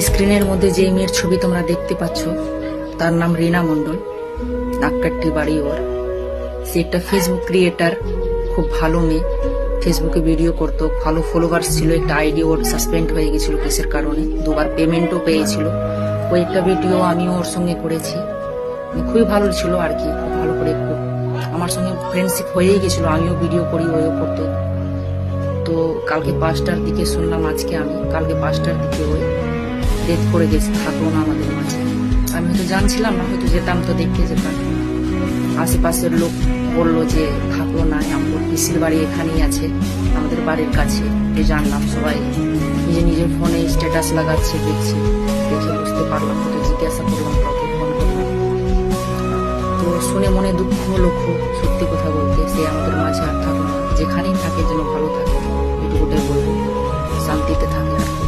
স্ক্রিনের মধ্যে যে মেয়ের ছবি তোমরা দেখতে পাচ্ছ তার নাম রিনা মণ্ডল। নাককাট্টি বাড়ি ওর। সে একটা ফেসবুক ক্রিয়েটার, খুব ভালো মেয়ে। ফেসবুকে ভিডিও করতো, ভালো ফলোয়ার্স ছিল। একটা আইডি ওর সাসপেন্ড হয়ে গেছিল কেসের কারণে, দুবার পেমেন্টও পেয়েছিল। ওই একটা ভিডিও আমিও ওর সঙ্গে করেছি, খুবই ভালো ছিল আর কি। খুব ভালো করে আমার সঙ্গে ফ্রেন্ডশিপ হয়েই গেছিল, আমিও ভিডিও করি, ওইও করতো। তো কালকে 5টার দিকে শুনলাম, কালকে 5টার দিকে ওই ডেথ করে গেছে, থাকলো না আমাদের মাঝে। আমি হয়তো জানছিলাম না, হয়তো যেতাম তো দেখতে যেতাম। আশেপাশের লোক বললো যে থাকলো না, আমার পিসির বাড়ি এখানেই আছে, আমাদের বাড়ির কাছে। জানলাম, সবাই নিজের ফোনে স্ট্যাটাস লাগাচ্ছে, দেখছি। দেখে বুঝতে পারলাম, হয়তো জিজ্ঞাসা করলাম, কাউকে ফোন করলাম। তো শুনে মনে দুঃখ হলো খুব, সত্যি কথা বলতে। সে আমাদের মাঝে আর থাকলো না। যেখানেই থাকে যেন ভালো থাকে, এটুকুটাই বলবো, শান্তিতে থাকে আর কি।